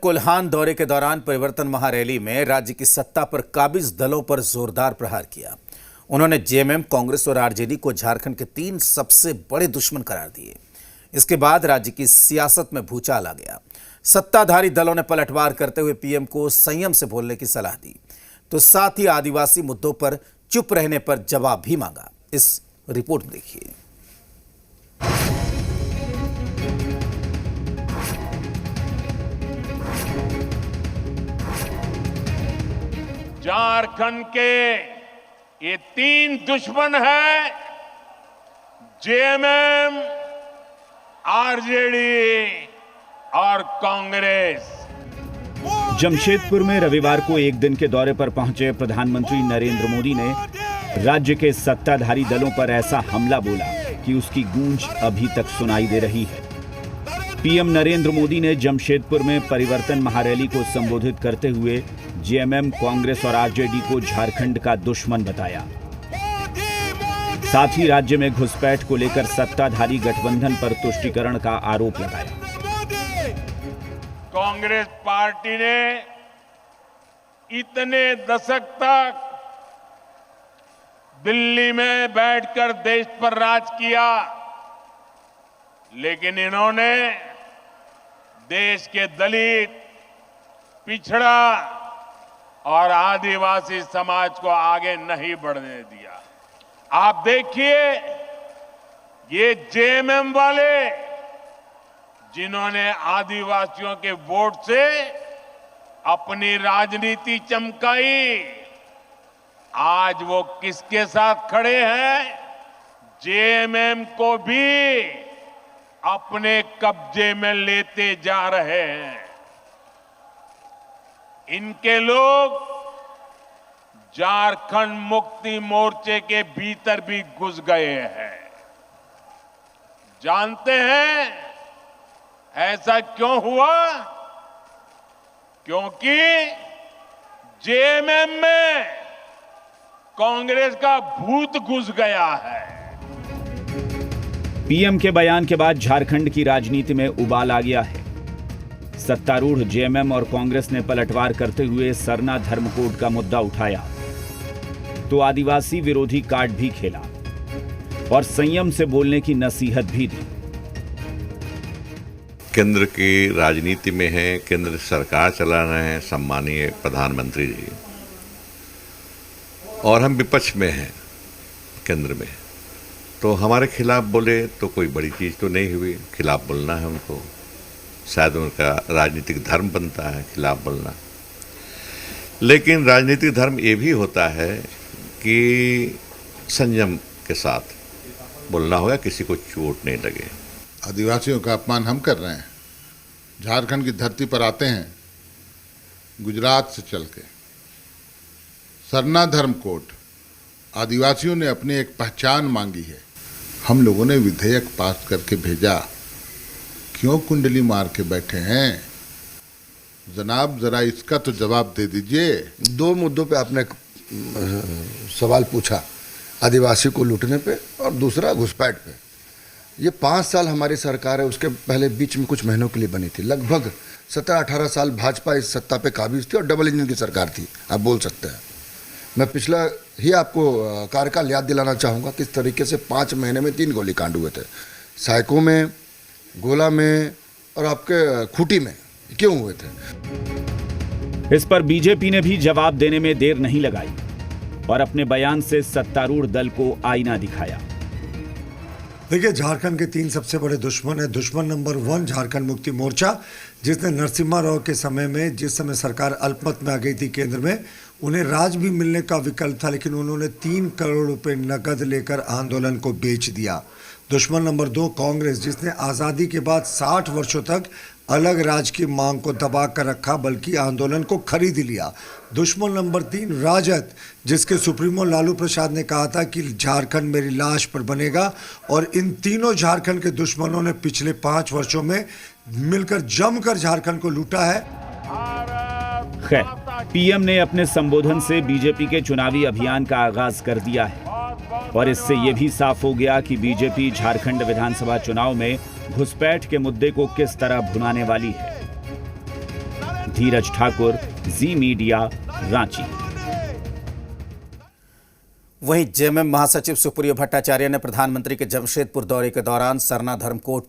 कोल्हान दौरे के दौरान परिवर्तन महारैली में राज्य की सत्ता पर काबिज दलों पर जोरदार प्रहार किया। उन्होंने जेएमएम, कांग्रेस और आरजेडी को झारखंड के 3 सबसे बड़े दुश्मन करार दिए। इसके बाद राज्य की सियासत में भूचाल आ गया। सत्ताधारी दलों ने पलटवार करते हुए पीएम को संयम से बोलने की सलाह दी, तो साथ ही आदिवासी मुद्दों पर चुप रहने पर जवाब भी मांगा। इस रिपोर्ट में देखिए। झारखंड के ये 3 दुश्मन हैं, जेएमएम, आरजेडी और कांग्रेस। जमशेदपुर में रविवार को एक दिन के दौरे पर पहुंचे प्रधानमंत्री नरेंद्र मोदी ने राज्य के सत्ताधारी दलों पर ऐसा हमला बोला कि उसकी गूंज अभी तक सुनाई दे रही है। पीएम नरेंद्र मोदी ने जमशेदपुर में परिवर्तन महारैली को संबोधित करते हुए जेएमएम, कांग्रेस और आरजेडी को झारखंड का दुश्मन बताया। साथ ही राज्य में घुसपैठ को लेकर सत्ताधारी गठबंधन पर तुष्टीकरण का आरोप लगाया। कांग्रेस पार्टी ने इतने दशक तक दिल्ली में बैठकर देश पर राज किया, लेकिन इन्होंने देश के दलित, पिछड़ा और आदिवासी समाज को आगे नहीं बढ़ने दिया। आप देखिए, ये जेएमएम वाले जिन्होंने आदिवासियों के वोट से अपनी राजनीति चमकाई, आज वो किसके साथ खड़े हैं? जेएमएम को भी अपने कब्जे में लेते जा रहे हैं। इनके लोग झारखंड मुक्ति मोर्चे के भीतर भी घुस गए हैं। जानते हैं ऐसा क्यों हुआ? क्योंकि जेएमएम में कांग्रेस का भूत घुस गया है। पीएम के बयान के बाद झारखंड की राजनीति में उबाल आ गया है। सत्तारूढ़ जेएमएम और कांग्रेस ने पलटवार करते हुए सरना धर्म कोड का मुद्दा उठाया, तो आदिवासी विरोधी कार्ड भी खेला और संयम से बोलने की नसीहत भी दी। केंद्र की राजनीति में है, केंद्र सरकार चला रहे हैं सम्मानीय प्रधानमंत्री जी, और हम विपक्ष में हैं केंद्र में, तो हमारे खिलाफ बोले तो कोई बड़ी चीज़ तो नहीं हुई। खिलाफ बोलना है उनको, शायद उनका राजनीतिक धर्म बनता है खिलाफ बोलना। लेकिन राजनीतिक धर्म ये भी होता है कि संयम के साथ बोलना होगा, किसी को चोट नहीं लगे। आदिवासियों का अपमान हम कर रहे हैं। झारखंड की धरती पर आते हैं गुजरात से चल के। सरना धर्म कोड आदिवासियों ने अपनी एक पहचान मांगी है, हम लोगों ने विधेयक पास करके भेजा। क्यों कुंडली मार के बैठे हैं? जनाब जरा इसका तो जवाब दे दीजिए। 2 मुद्दों पे आपने सवाल पूछा, आदिवासी को लूटने पे और दूसरा घुसपैठ पे। ये 5 साल हमारी सरकार है, उसके पहले बीच में कुछ महीनों के लिए बनी थी। लगभग 17-18 साल भाजपा इस सत्ता पे काबिज थी और डबल इंजन की सरकार थी, आप बोल सकते हैं। मैं पिछला ही आपको कार्यकाल याद दिलाना चाहूँगा किस तरीके से 5 महीने में 3 गोलीकांड हुए थे। साइको में, गोला में और आपके खूंटी में क्यों हुए थे? इस पर बीजेपी ने भी जवाब देने में देर नहीं लगाई और अपने बयान से सत्तारूढ़ दल को आईना दिखाया। देखिए, झारखंड के 3 सबसे बड़े दुश्मन है। दुश्मन नंबर 1 झारखंड मुक्ति मोर्चा, जिसने नरसिम्हा राव के समय में, जिस समय सरकार अल्पमत में आ गई थी केंद्र में, उन्हें राज भी मिलने का विकल्प था, लेकिन उन्होंने 3 करोड़ रुपए नकद लेकर आंदोलन को बेच दिया। दुश्मन नंबर 2 कांग्रेस, जिसने आज़ादी के बाद 60 वर्षों तक अलग राज्य की मांग को दबा कर रखा, बल्कि आंदोलन को खरीद लिया। दुश्मन नंबर 3 राजद, जिसके सुप्रीमो लालू प्रसाद ने कहा था कि झारखंड मेरी लाश पर बनेगा, और इन तीनों झारखंड के दुश्मनों ने पिछले 5 वर्षों में मिलकर जमकर झारखंड को लूटा है। खैर, पीएम ने अपने संबोधन से बीजेपी के चुनावी अभियान का आगाज कर दिया है और इससे यह भी साफ हो गया कि बीजेपी झारखंड विधानसभा चुनाव में घुसपैठ के मुद्दे को किस तरह भुनाने वाली है। धीरज ठाकुर, जी मीडिया, रांची। वहीं जेएमएम महासचिव सुप्रियो भट्टाचार्य ने प्रधानमंत्री के जमशेदपुर दौरे के दौरान सरना धर्मकोट